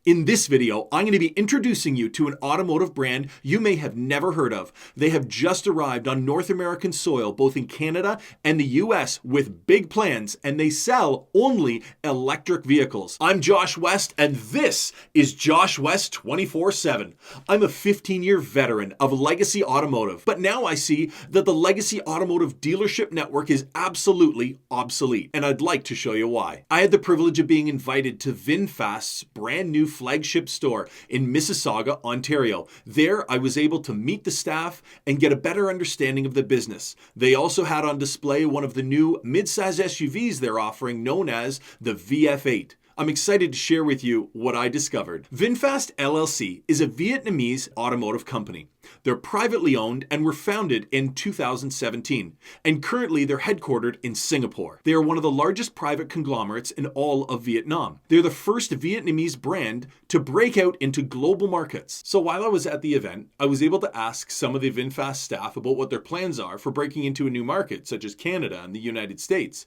In this video, I'm going to be introducing you to an automotive brand you may have never heard of. They have just arrived on North American soil, both in Canada and the US, with big plans, and they sell only electric vehicles. I'm Josh West, and this is Josh West 24/7. I'm a 15-year veteran of Legacy Automotive, but now I see that the Legacy Automotive Dealership Network is absolutely obsolete, and I'd like to show you why. I had the privilege of being invited to VinFast's brand new flagship store in Mississauga, Ontario. There, I was able to meet the staff and get a better understanding of the business. They also had on display one of the new mid-size SUVs they're offering, known as the VF8. I'm excited to share with you what I discovered. VinFast LLC is a Vietnamese automotive company. They're privately owned and were founded in 2017, and currently they're headquartered in Singapore. They are one of the largest private conglomerates in all of Vietnam. They're the first Vietnamese brand to break out into global markets. So while I was at the event, I was able to ask some of the VinFast staff about what their plans are for breaking into a new market, such as Canada and the United States.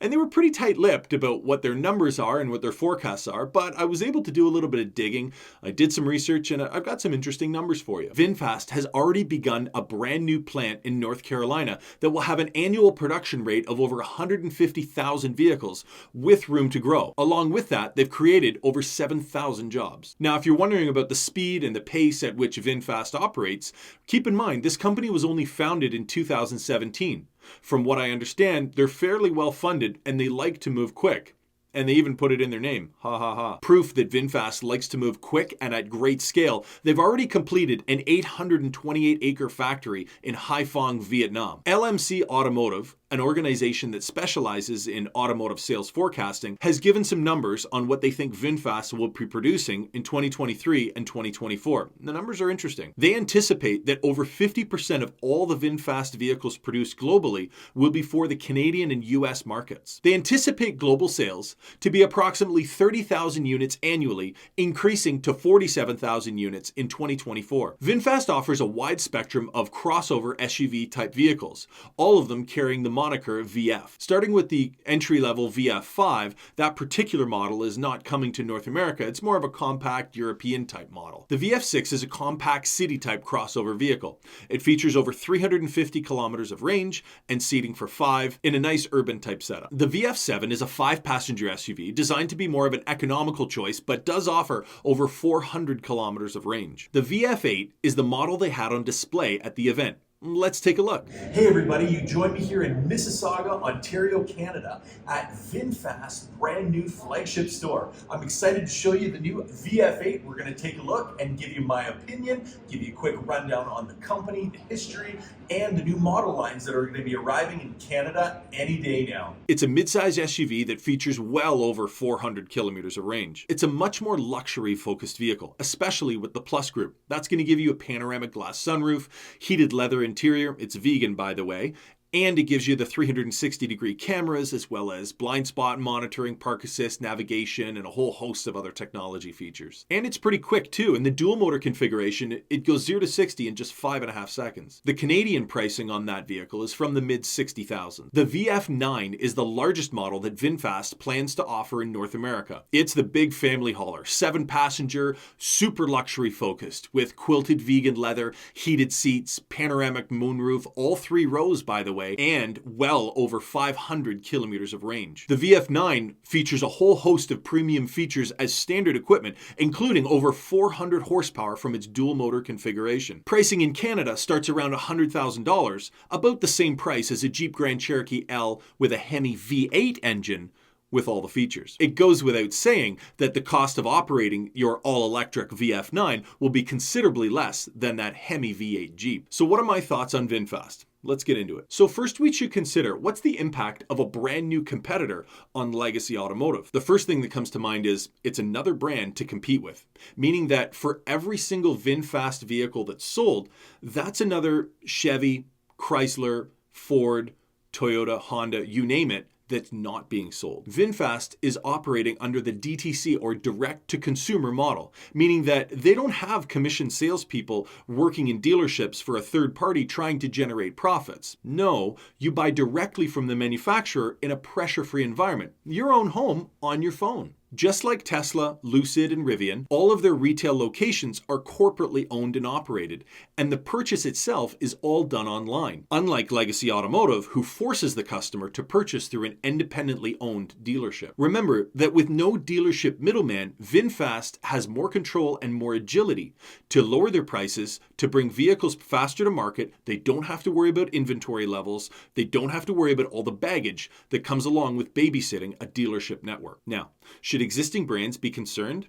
And they were pretty tight-lipped about what their numbers are and what their forecasts are, but I was able to do a little bit of digging. I did some research, and I've got some interesting numbers for you. VinFast has already begun a brand new plant in North Carolina that will have an annual production rate of over 150,000 vehicles with room to grow. Along with that, they've created over 7,000 jobs. Now, if you're wondering about the speed and the pace at which VinFast operates, keep in mind this company was only founded in 2017. From what I understand, they're fairly well funded and they like to move quick. And they even put it in their name. Ha ha ha. Proof that VinFast likes to move quick and at great scale. They've already completed an 828-acre factory in Hai Phong, Vietnam. LMC Automotive, an organization that specializes in automotive sales forecasting, has given some numbers on what they think VinFast will be producing in 2023 and 2024. The numbers are interesting. They anticipate that over 50% of all the VinFast vehicles produced globally will be for the Canadian and US markets. They anticipate global sales to be approximately 30,000 units annually, increasing to 47,000 units in 2024. VinFast offers a wide spectrum of crossover SUV type vehicles, all of them carrying the moniker VF. Starting with the entry-level VF5, that particular model is not coming to North America. It's more of a compact European type model. The VF6 is a compact city type crossover vehicle. It features over 350 kilometers of range and seating for 5 in a nice urban type setup. The VF7 is a 5-passenger SUV designed to be more of an economical choice, but does offer over 400 kilometers of range. The VF8 is the model they had on display at the event. Let's take a look. Hey everybody, you join me here in Mississauga, Ontario, Canada at VinFast brand new flagship store. I'm excited to show you the new VF8. We're going to take a look and give you my opinion, give you a quick rundown on the company, the history, and the new model lines that are going to be arriving in Canada any day now. It's a mid-size SUV that features well over 400 kilometers of range. It's a much more luxury-focused vehicle, especially with the Plus group. That's going to give you a panoramic glass sunroof, heated leather interior. It's vegan, by the way. And it gives you the 360-degree cameras, as well as blind spot monitoring, park assist, navigation, and a whole host of other technology features. And it's pretty quick too. In the dual motor configuration, it goes 0 to 60 in just 5.5 seconds. The Canadian pricing on that vehicle is from the mid-60,000. The VF9 is the largest model that VinFast plans to offer in North America. It's the big family hauler, 7-passenger, super luxury focused, with quilted vegan leather, heated seats, panoramic moonroof, all 3 rows, by the way, and well over 500 kilometers of range. The VF9 features a whole host of premium features as standard equipment, including over 400 horsepower from its dual motor configuration. Pricing in Canada starts around $100,000, about the same price as a Jeep Grand Cherokee L with a Hemi V8 engine, with all the features. It goes without saying that the cost of operating your all-electric VF9 will be considerably less than that Hemi V8 Jeep. So what are my thoughts on VinFast? Let's get into it. So first we should consider what's the impact of a brand new competitor on Legacy Automotive. The first thing that comes to mind is it's another brand to compete with, meaning that for every single VinFast vehicle that's sold, that's another Chevy, Chrysler, Ford, Toyota, Honda, you name it, that's not being sold. VinFast is operating under the DTC or direct-to-consumer model, meaning that they don't have commissioned salespeople working in dealerships for a third party trying to generate profits. No, you buy directly from the manufacturer in a pressure-free environment, your own home on your phone. Just like Tesla, Lucid, and Rivian, all of their retail locations are corporately owned and operated, and the purchase itself is all done online. Unlike Legacy Automotive, who forces the customer to purchase through an independently owned dealership. Remember that with no dealership middleman, VinFast has more control and more agility to lower their prices, to bring vehicles faster to market. They don't have to worry about inventory levels. They don't have to worry about all the baggage that comes along with babysitting a dealership network. Now, should existing brands be concerned?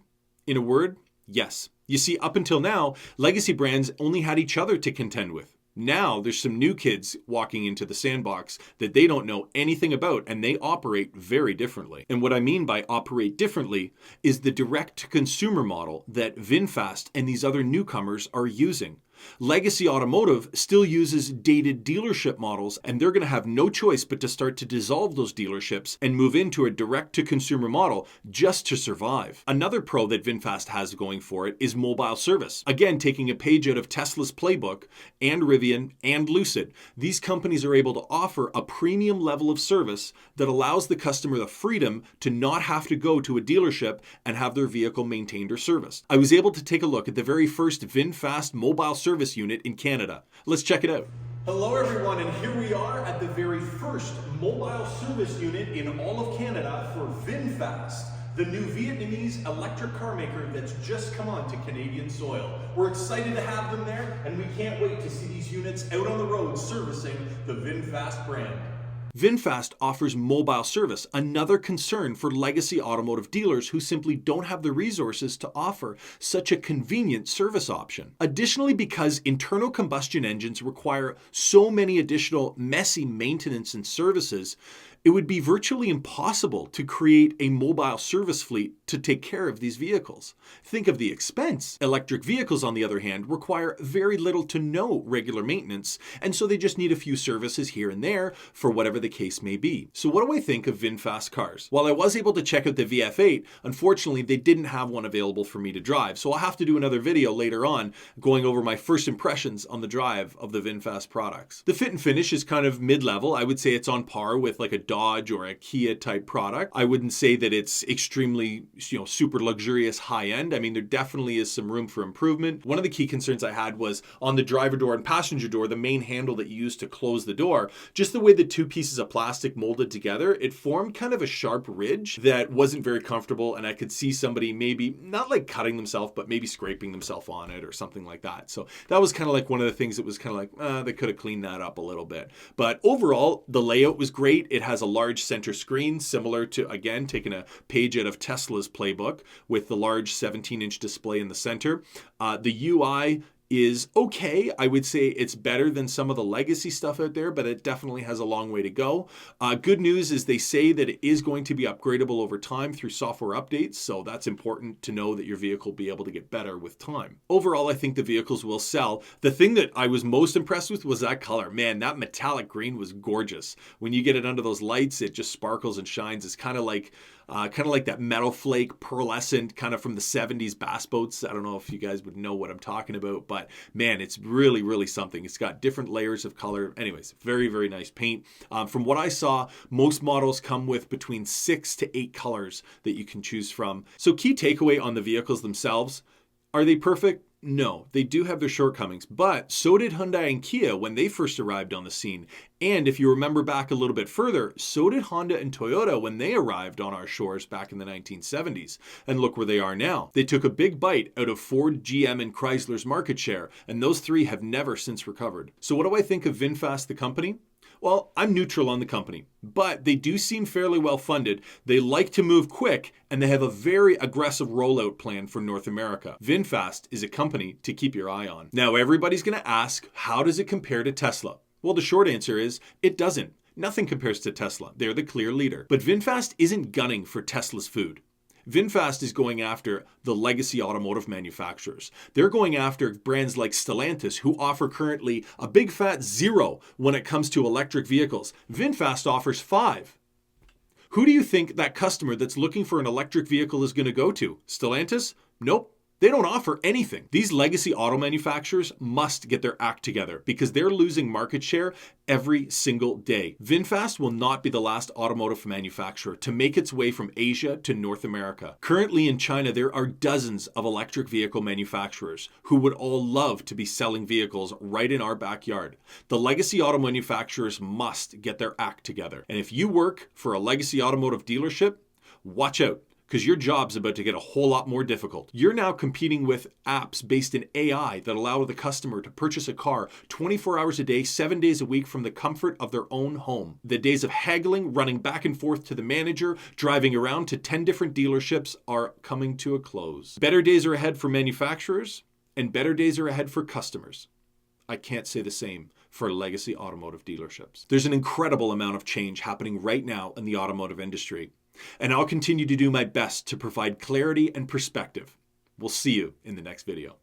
In a word, yes. You see, up until now, legacy brands only had each other to contend with. Now there's some new kids walking into the sandbox that they don't know anything about, and they operate very differently. And what I mean by operate differently is the direct-to-consumer model that VinFast and these other newcomers are using. Legacy Automotive still uses dated dealership models, and they're going to have no choice but to start to dissolve those dealerships and move into a direct-to-consumer model just to survive. Another pro that VinFast has going for it is mobile service. Again, taking a page out of Tesla's playbook and Rivian and Lucid, these companies are able to offer a premium level of service that allows the customer the freedom to not have to go to a dealership and have their vehicle maintained or serviced. I was able to take a look at the very first VinFast mobile service unit in Canada. Let's check it out. Hello everyone, and here we are at the very first mobile service unit in all of Canada for VinFast, the new Vietnamese electric car maker that's just come onto Canadian soil. We're excited to have them there, and we can't wait to see these units out on the road servicing the VinFast brand. VinFast offers mobile service, another concern for legacy automotive dealers who simply don't have the resources to offer such a convenient service option. Additionally, because internal combustion engines require so many additional messy maintenance and services, it would be virtually impossible to create a mobile service fleet to take care of these vehicles. Think of the expense. Electric vehicles, on the other hand, require very little to no regular maintenance, and so they just need a few services here and there for whatever the case may be. So what do I think of VinFast cars? While I was able to check out the VF8, unfortunately they didn't have one available for me to drive, so I'll have to do another video later on going over my first impressions on the drive of the VinFast products. The fit and finish is kind of mid-level. I would say it's on par with like a Dodge or a Kia type product. I wouldn't say that it's extremely, super luxurious high end. I mean, there definitely is some room for improvement. One of the key concerns I had was on the driver door and passenger door, the main handle that you use to close the door, just the way the two pieces of plastic molded together, it formed kind of a sharp ridge that wasn't very comfortable, and I could see somebody maybe not like cutting themselves, but maybe scraping themselves on it or something like that. So that was kind of like one of the things that was kind of like, they could have cleaned that up a little bit. But overall, the layout was great. It has a large center screen, similar to, again, taking a page out of Tesla's playbook with the large 17-inch display in the center. The UI is okay. I would say it's better than some of the legacy stuff out there, but it definitely has a long way to go. Good news is they say that it is going to be upgradable over time through software updates, so that's important to know that your vehicle will be able to get better with time. Overall, I think the vehicles will sell. The thing that I was most impressed with was that color. Man, that metallic green was gorgeous. When you get it under those lights, it just sparkles and shines. It's kind of like that metal flake pearlescent kind of from the 70s bass boats. I don't know if you guys would know what I'm talking about, but man, it's really, really something. It's got different layers of color. Anyways, very, very nice paint. From what I saw, most models come with between 6 to 8 colors that you can choose from. So key takeaway on the vehicles themselves, are they perfect? No, they do have their shortcomings, but so did Hyundai and Kia when they first arrived on the scene. And if you remember back a little bit further, so did Honda and Toyota when they arrived on our shores back in the 1970s. And look where they are now. They took a big bite out of Ford, GM, and Chrysler's market share, and those three have never since recovered. So what do I think of VinFast, the company? Well, I'm neutral on the company, but they do seem fairly well funded. They like to move quick, and they have a very aggressive rollout plan for North America. VinFast is a company to keep your eye on. Now, everybody's going to ask, how does it compare to Tesla? Well, the short answer is, it doesn't. Nothing compares to Tesla. They're the clear leader. But VinFast isn't gunning for Tesla's food. VinFast is going after the legacy automotive manufacturers. They're going after brands like Stellantis, who offer currently a big fat 0 when it comes to electric vehicles. VinFast offers 5. Who do you think that customer that's looking for an electric vehicle is going to go to? Stellantis? Nope. They don't offer anything. These legacy auto manufacturers must get their act together because they're losing market share every single day. VinFast will not be the last automotive manufacturer to make its way from Asia to North America. Currently in China, there are dozens of electric vehicle manufacturers who would all love to be selling vehicles right in our backyard. The legacy auto manufacturers must get their act together. And if you work for a legacy automotive dealership, watch out, because your job's about to get a whole lot more difficult. You're now competing with apps based in AI that allow the customer to purchase a car 24 hours a day, 7 days a week from the comfort of their own home. The days of haggling, running back and forth to the manager, driving around to 10 different dealerships are coming to a close. Better days are ahead for manufacturers, and better days are ahead for customers. I can't say the same for legacy automotive dealerships. There's an incredible amount of change happening right now in the automotive industry. And I'll continue to do my best to provide clarity and perspective. We'll see you in the next video.